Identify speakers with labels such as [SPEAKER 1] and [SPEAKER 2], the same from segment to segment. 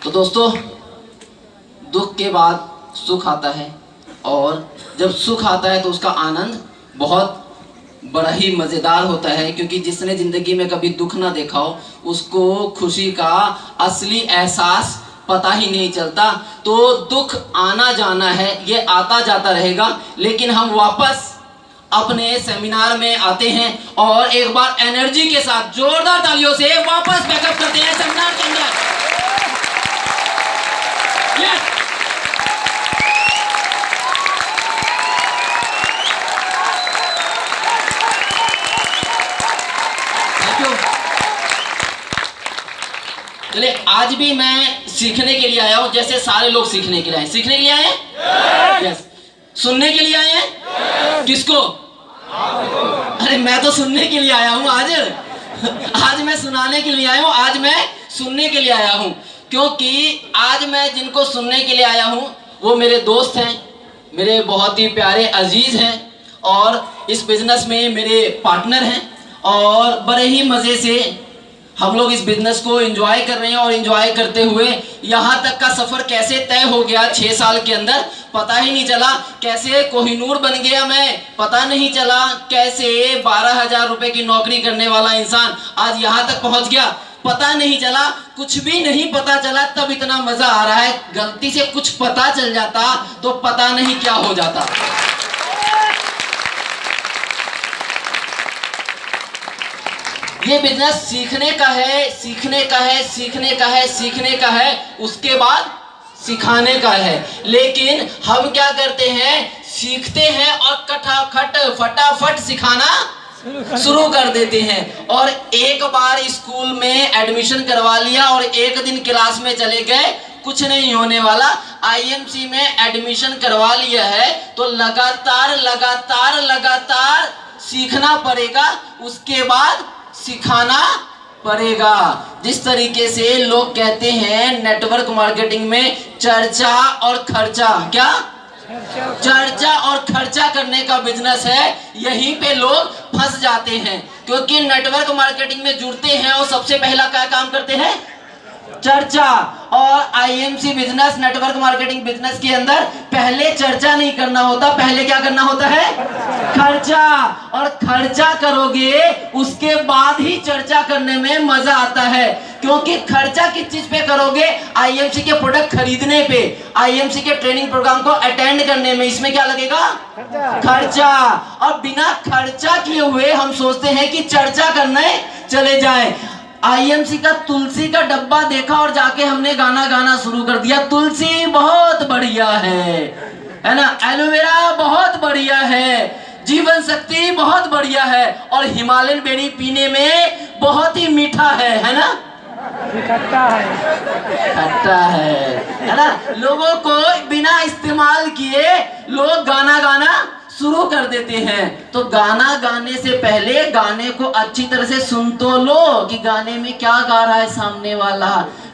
[SPEAKER 1] तो दोस्तों, दुख के बाद सुख आता है, और जब सुख आता है तो उसका आनंद बहुत बड़ा ही मज़ेदार होता है, क्योंकि जिसने ज़िंदगी में कभी दुख ना देखा हो उसको खुशी का असली एहसास पता ही नहीं चलता। तो दुख आना जाना है, ये आता जाता रहेगा, लेकिन हम वापस अपने सेमिनार में आते हैं और एक बार एनर्जी के साथ जोरदार तालियों से वापस बैकअप करते हैं सेमिनार के अंदर। yes! चलिए, आज भी मैं सीखने के लिए आया हूं, जैसे सारे लोग सीखने के लिए आए। सीखने के लिए आए हैं? यस। सुनने के लिए आए हैं? किसको? अरे मैं तो सुनने के लिए आया हूं आज मैं सुनाने के लिए आया हूं, आज मैं सुनने के लिए आया हूं, क्योंकि आज मैं जिनको सुनने के लिए आया हूं वो मेरे दोस्त हैं, मेरे बहुत ही प्यारे अजीज हैं, और इस बिजनेस में मेरे पार्टनर हैं, और बड़े ही मज़े से हम लोग इस बिजनेस को एंजॉय कर रहे हैं। और एंजॉय करते हुए यहाँ तक का सफ़र कैसे तय हो गया 6 साल के अंदर पता ही नहीं चला। कैसे कोहिनूर बन गया मैं पता नहीं चला। कैसे 12,000 रुपए की नौकरी करने वाला इंसान आज यहाँ तक पहुँच गया पता नहीं चला। कुछ भी नहीं पता चला, तब इतना मज़ा आ रहा है। गलती से कुछ पता चल जाता तो पता नहीं क्या हो जाता। ये बिजनेस सीखने का है, सीखने का है, सीखने का है, सीखने का है, उसके बाद सिखाने का है। लेकिन हम क्या करते हैं, सीखते हैं और खटाखट फटाफट सिखाना शुरू कर देते हैं। और एक बार स्कूल में एडमिशन करवा लिया और एक दिन क्लास में चले गए, कुछ नहीं होने वाला। आईएमसी में एडमिशन करवा लिया है तो लगातार लगातार लगातार सीखना पड़ेगा, उसके बाद सिखाना पड़ेगा। जिस तरीके से लोग कहते हैं नेटवर्क मार्केटिंग में चर्चा और खर्चा, क्या चर्चा और खर्चा करने का बिजनेस है, यहीं पे लोग फंस जाते हैं। क्योंकि नेटवर्क मार्केटिंग में जुड़ते हैं और सबसे पहला क्या काम करते हैं, चर्चा। और IMC business, network marketing business के अंदर पहले चर्चा नहीं करना होता, पहले क्या करना होता है, खर्चा। और खर्चा करोगे उसके बाद ही चर्चा करने में मजा आता है। क्योंकि खर्चा किस चीज पे करोगे, आईएमसी के प्रोडक्ट खरीदने पे, आईएमसी के ट्रेनिंग प्रोग्राम को अटेंड करने में, इसमें क्या लगेगा, खर्चा। और बिना खर्चा किए हुए हम सोचते हैं कि चर्चा करने चले जाएं। आईएमसी का तुलसी का डब्बा देखा और जाके हमने गाना गाना शुरू कर दिया, तुलसी बहुत बढ़िया है ना, एलोवेरा बहुत बढ़िया है, जीवन शक्ति बहुत बढ़िया है, और हिमालयन बेरी पीने में बहुत ही मीठा है ना, खट्टा है ना। लोगों को बिना इस्तेमाल किए लोग गाना गाना शुरू कर देते हैं। तो गाना गाने से पहले गाने को अच्छी तरह से सुन तो लो कि गाने में क्या गा रहा है सामने वाला।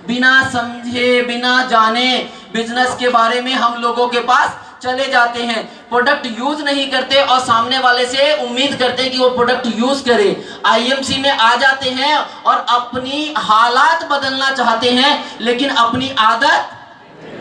[SPEAKER 1] बिना समझे बिना जाने बिजनेस के बारे में हम लोगों के पास चले जाते हैं, प्रोडक्ट यूज नहीं करते और सामने वाले से उम्मीद करते हैं कि वो प्रोडक्ट यूज करे। आईएमसी में आ जाते हैं और अपनी हालात बदलना चाहते हैं, लेकिन अपनी आदत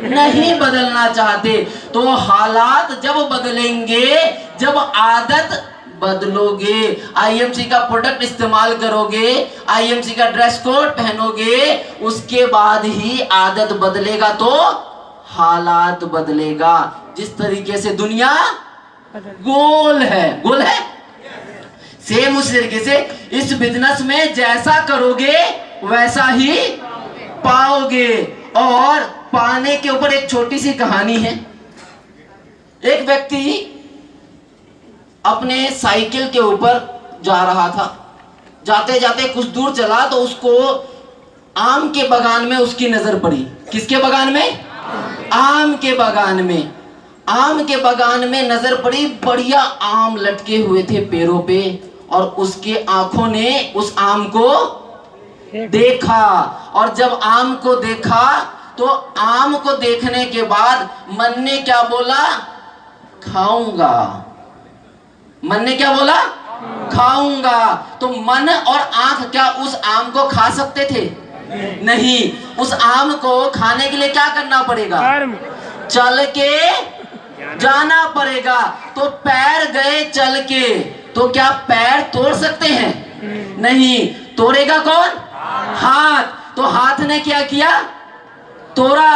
[SPEAKER 1] नहीं बदलना चाहते। तो हालात जब बदलेंगे, जब आदत बदलोगे, आईएमसी का प्रोडक्ट इस्तेमाल करोगे, आईएमसी का ड्रेस कोड पहनोगे, उसके बाद ही आदत बदलेगा तो हालात बदलेगा। जिस तरीके से दुनिया गोल है, गोल है, सेम उस तरीके से इस बिजनेस में जैसा करोगे वैसा ही पाओगे। और पाने के ऊपर एक छोटी सी कहानी है। एक व्यक्ति अपने साइकिल के ऊपर जा रहा था, जाते जाते कुछ दूर चला तो उसको आम के बागान में उसकी नजर पड़ी। किसके बागान में? आम के बागान में। आम के बागान में नजर पड़ी, बढ़िया आम लटके हुए थे पेड़ों पे, और उसके आंखों ने उस आम को देखा। और जब आम को देखा तो आम को देखने के बाद मन ने क्या बोला, खाऊंगा। मन ने क्या बोला, खाऊंगा। तो मन और आंख क्या उस आम को खा सकते थे? नहीं, उस आम को खाने के लिए क्या करना पड़ेगा? चल के जाना पड़ेगा। तो पैर गए चल के, तो क्या पैर तोड़ सकते हैं? नहीं। तोड़ेगा कौन? हाथ। तो हाथ ने क्या किया? तोड़ा।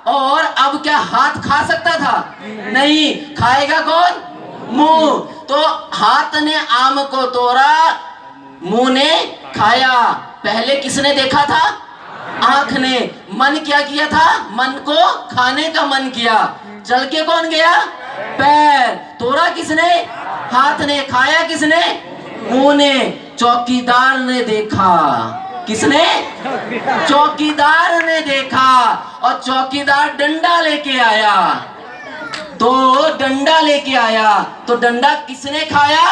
[SPEAKER 1] और अब क्या हाथ खा सकता था? नहीं। खाएगा कौन? मुंह। तो हाथ ने आम को तोड़ा, मुंह ने खाया। पहले किसने देखा था? आंख ने। मन क्या किया था? मन को खाने का मन किया। चल के कौन गया? पैर। तोड़ा किसने? हाथ ने। खाया किसने? मुंह ने। चौकीदार ने देखा। किसने? चौकीदार ने देखा। और चौकीदार डंडा लेके आया। तो डंडा लेके आया, तो डंडा किसने खाया?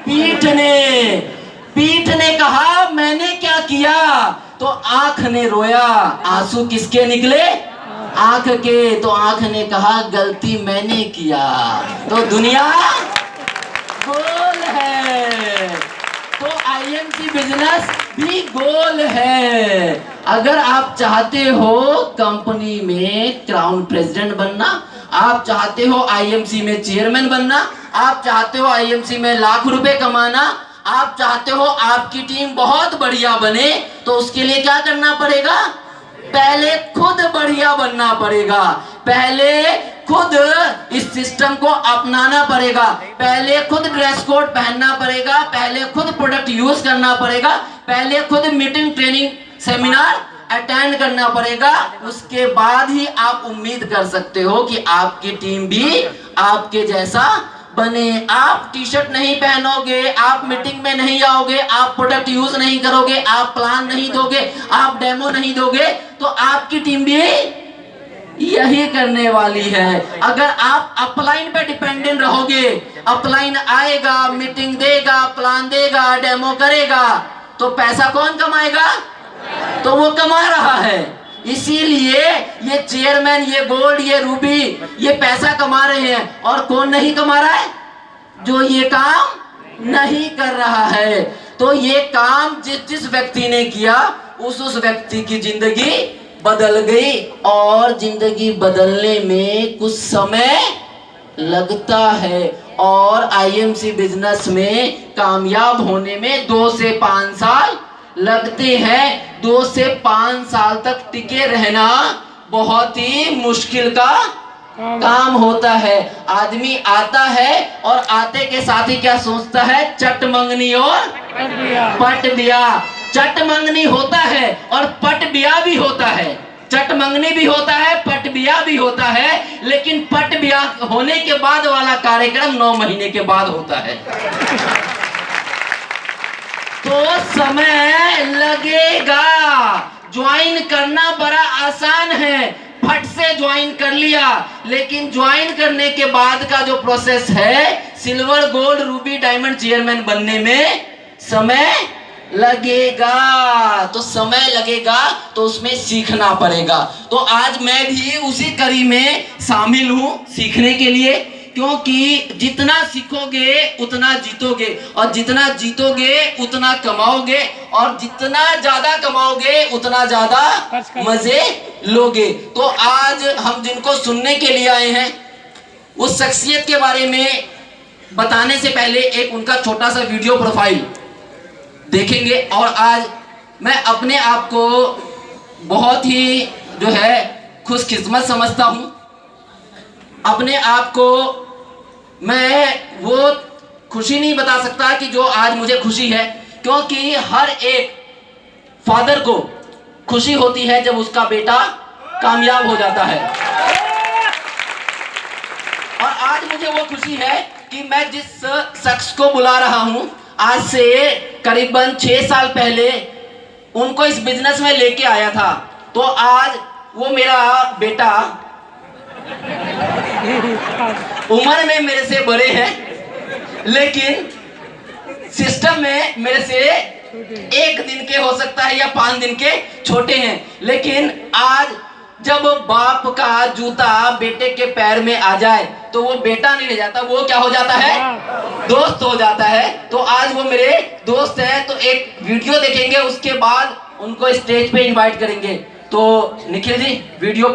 [SPEAKER 1] पीठ ने। पीठ ने कहा मैंने क्या किया? तो आंख ने रोया। आंसू किसके निकले? आंख के। तो आंख ने कहा गलती मैंने किया। तो दुनिया गोल है, तो आईएमसी बिजनेस भी गोल है। अगर आप चाहते हो कंपनी में क्राउन प्रेसिडेंट बनना, आप चाहते हो आईएमसी में चेयरमैन बनना, आप चाहते हो आईएमसी में लाख रुपए कमाना, आप चाहते हो आपकी टीम बहुत बढ़िया बने, तो उसके लिए क्या करना पड़ेगा? पहले खुद बढ़िया बनना पड़ेगा। पहले खुद इस सिस्टम को अपनाना पड़ेगा। पहले खुद ड्रेस कोड पहनना पड़ेगा। पहले खुद प्रोडक्ट यूज करना पड़ेगा। पहले खुद मीटिंग, ट्रेनिंग, सेमिनार अटेंड करना पड़ेगा। उसके बाद ही आप उम्मीद कर सकते हो कि आपकी टीम भी आपके जैसा बने। आप टी शर्ट नहीं पहनोगे, आप मीटिंग में नहीं आओगे, आप प्रोडक्ट यूज नहीं करोगे, आप प्लान नहीं दोगे, आप डेमो नहीं दोगे, तो आपकी टीम भी यही करने वाली है। अगर आप अपलाइन पे डिपेंडेंट रहोगे, अपलाइन आएगा, मीटिंग देगा, प्लान देगा, डेमो करेगा, तो पैसा कौन कमाएगा? तो वो कमा रहा है। इसीलिए ये चेयरमैन, ये गोल्ड, ये रूबी, ये पैसा कमा रहे हैं। और कौन नहीं कमा रहा है? जो ये काम नहीं कर रहा है। तो ये काम जिस जिस व्यक्ति ने किया, उस व्यक्ति की जिंदगी बदल गई। और जिंदगी बदलने में कुछ समय लगता है। और आईएमसी बिजनेस में कामयाब होने में 2 से 5 साल लगते हैं। 2 से 5 साल तक टिके रहना बहुत ही मुश्किल का काम होता है। आदमी आता है और आते के साथ ही क्या सोचता है? चट मंगनी और पट ब्याह। चट मंगनी होता है और पट ब्याह भी होता है। चट मंगनी भी होता है, पट ब्याह भी होता है, लेकिन पट ब्याह होने के बाद वाला कार्यक्रम 9 महीने के बाद होता है। तो समय लगेगा। ज्वाइन करना बड़ा आसान है, फट से ज्वाइन कर लिया, लेकिन ज्वाइन करने के बाद का जो प्रोसेस है, silver, gold, Ruby, diamond chairman बनने में समय लगेगा। तो समय लगेगा तो उसमें सीखना पड़ेगा। तो आज मैं भी उसी कड़ी में शामिल हूं सीखने के लिए, क्योंकि जितना सीखोगे उतना जीतोगे, और जितना जीतोगे उतना कमाओगे, और जितना ज्यादा कमाओगे उतना ज्यादा मजे लोगे। तो आज हम जिनको सुनने के लिए आए हैं, उस शख्सियत के बारे में बताने से पहले एक उनका छोटा सा वीडियो प्रोफाइल देखेंगे। और आज मैं अपने आप को बहुत ही जो है खुशकिस्मत समझता हूं। अपने आप को मैं वो खुशी नहीं बता सकता कि जो आज मुझे खुशी है, क्योंकि हर एक फादर को खुशी होती है जब उसका बेटा कामयाब हो जाता है। और आज मुझे वो खुशी है कि मैं जिस शख्स को बुला रहा हूं, आज से करीबन 6 साल पहले उनको इस बिजनेस में लेके आया था। तो आज वो मेरा बेटा उम्र में मेरे से बड़े हैं, लेकिन सिस्टम में मेरे से 1 दिन के हो सकता है या 5 दिन के छोटे हैं। लेकिन आज जब बाप का जूता बेटे के पैर में आ जाए तो वो बेटा नहीं रह जाता, वो क्या हो जाता है? दोस्त हो जाता है। तो आज वो मेरे दोस्त हैं। तो एक वीडियो देखेंगे, उसके बाद उनको स्टेज पे इनवाइट करेंगे। तो निखिल जी वीडियो